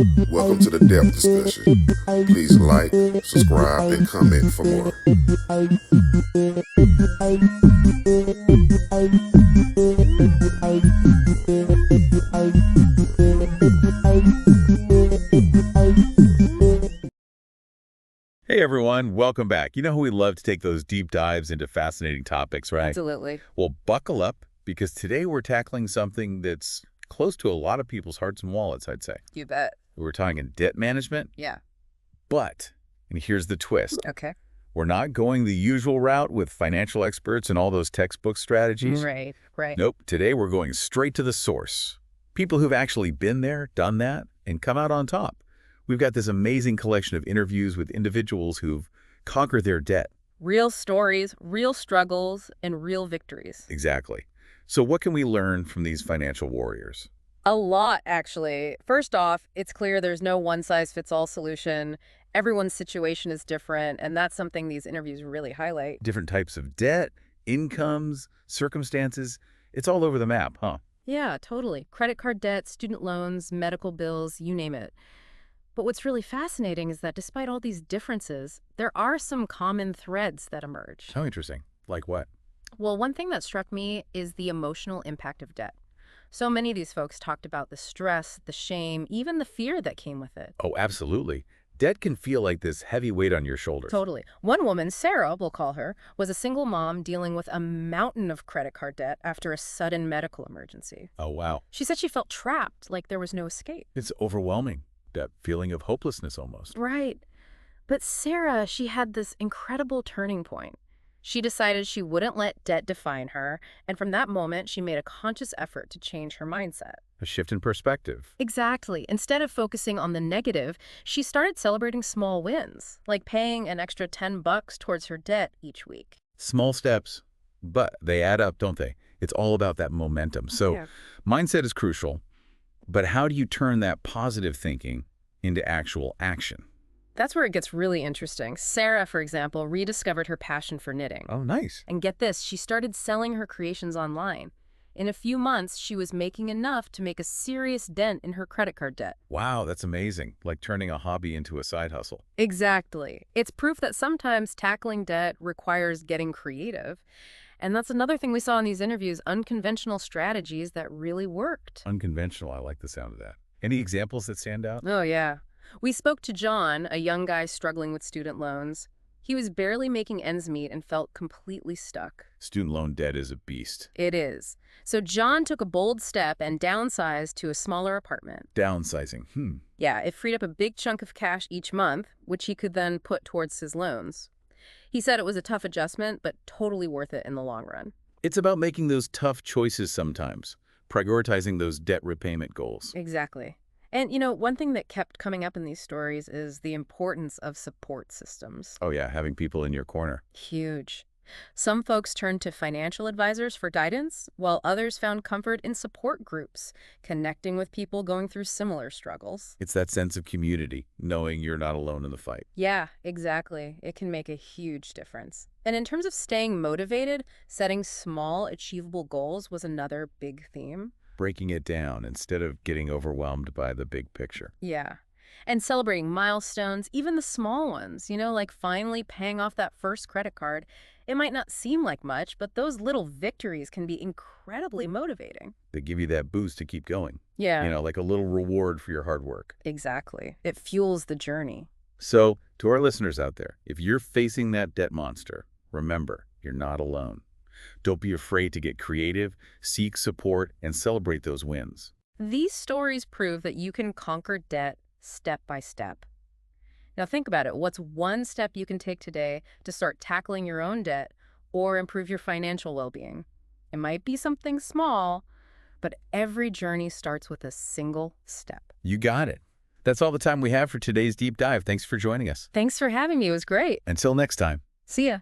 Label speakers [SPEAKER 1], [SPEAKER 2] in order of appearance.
[SPEAKER 1] Welcome to the Depth Discussion. Please like, subscribe, and comment for more.
[SPEAKER 2] Hey everyone, welcome back. You know how we love to take those deep dives into fascinating topics, right?
[SPEAKER 3] Absolutely.
[SPEAKER 2] Well, buckle up because today we're tackling something that's close to a lot of people's hearts and wallets, I'd say.
[SPEAKER 3] You bet.
[SPEAKER 2] We're talking debt management,
[SPEAKER 3] Yeah.
[SPEAKER 2] but, and here's the twist,
[SPEAKER 3] Okay.
[SPEAKER 2] we're not going the usual route with financial experts and all those textbook strategies.
[SPEAKER 3] Right.
[SPEAKER 2] Nope, today we're going straight to the source. People who've actually been there, done that, and come out on top. We've got this amazing collection of interviews with individuals who've conquered their debt.
[SPEAKER 3] Real stories, real struggles, and real victories.
[SPEAKER 2] Exactly. So what can we learn from these financial warriors?
[SPEAKER 3] A lot, actually. First off, it's clear there's no one-size-fits-all solution. Everyone's situation is different, and that's something these interviews really highlight.
[SPEAKER 2] Different types of debt, incomes, circumstances. It's all over the map, huh?
[SPEAKER 3] Yeah, totally. Credit card debt, student loans, medical bills, you name it. But what's really fascinating is that despite all these differences, there are some common threads that emerge.
[SPEAKER 2] How interesting. Like what?
[SPEAKER 3] Well, one thing that struck me is the emotional impact of debt. So many of these folks talked about the stress, the shame, even the fear that came with it.
[SPEAKER 2] Oh, absolutely. Debt can feel like this heavy weight on your shoulders.
[SPEAKER 3] Totally. One woman, Sarah, we'll call her, was a single mom dealing with a mountain of credit card debt after a sudden medical emergency.
[SPEAKER 2] Oh, wow.
[SPEAKER 3] She said she felt trapped, like there was no escape.
[SPEAKER 2] It's overwhelming. That feeling of hopelessness almost.
[SPEAKER 3] Right. But Sarah, she had this incredible turning point. She decided she wouldn't let debt define her, and from that moment, she made a conscious effort to change her mindset.
[SPEAKER 2] A shift in perspective.
[SPEAKER 3] Exactly. Instead of focusing on the negative, she started celebrating small wins, like paying an extra $10 towards her debt each week.
[SPEAKER 2] Small steps, but they add up, don't they? It's all about that momentum. So mindset is crucial, but how do you turn that positive thinking into actual action?
[SPEAKER 3] That's where it gets really interesting. Sarah, for example, rediscovered her passion for knitting.
[SPEAKER 2] Oh, nice.
[SPEAKER 3] And get this, she started selling her creations online. In a few months, she was making enough to make a serious dent in her credit card debt.
[SPEAKER 2] Wow, that's amazing. Like turning a hobby into a side hustle.
[SPEAKER 3] Exactly. It's proof that sometimes tackling debt requires getting creative. And that's another thing we saw in these interviews, unconventional strategies that really worked.
[SPEAKER 2] Unconventional, I like the sound of that. Any examples that stand out?
[SPEAKER 3] Oh, yeah. We spoke to John, a young guy struggling with student loans. He was barely making ends meet and felt completely stuck.
[SPEAKER 2] Student loan debt is a beast.
[SPEAKER 3] It is. So John took a bold step and downsized to a smaller apartment.
[SPEAKER 2] Downsizing.
[SPEAKER 3] Yeah, it freed up a big chunk of cash each month, which he could then put towards his loans. He said it was a tough adjustment, but totally worth it in the long run.
[SPEAKER 2] It's about making those tough choices sometimes, prioritizing those debt repayment goals.
[SPEAKER 3] Exactly. And, you know, one thing that kept coming up in these stories is the importance of support systems.
[SPEAKER 2] Oh yeah, having people in your corner.
[SPEAKER 3] Huge. Some folks turned to financial advisors for guidance, while others found comfort in support groups, connecting with people going through similar struggles.
[SPEAKER 2] It's that sense of community, knowing you're not alone in the fight.
[SPEAKER 3] Yeah, exactly. It can make a huge difference. And in terms of staying motivated, setting small, achievable goals was another big theme.
[SPEAKER 2] Breaking it down instead of getting overwhelmed by the big picture.
[SPEAKER 3] Yeah. And celebrating milestones, even the small ones, you know, like finally paying off that first credit card. It might not seem like much, but those little victories can be incredibly motivating.
[SPEAKER 2] They give you that boost to keep going.
[SPEAKER 3] Yeah.
[SPEAKER 2] You know, like a little reward for your hard work.
[SPEAKER 3] Exactly. It fuels the journey.
[SPEAKER 2] So, to our listeners out there, if you're facing that debt monster, remember, you're not alone. Don't be afraid to get creative, seek support, and celebrate those wins.
[SPEAKER 3] These stories prove that you can conquer debt step by step. Now think about it. What's one step you can take today to start tackling your own debt or improve your financial well-being? It might be something small, but every journey starts with a single step.
[SPEAKER 2] You got it. That's all the time we have for today's deep dive. Thanks for joining us.
[SPEAKER 3] Thanks for having me. It was great.
[SPEAKER 2] Until next time.
[SPEAKER 3] See ya.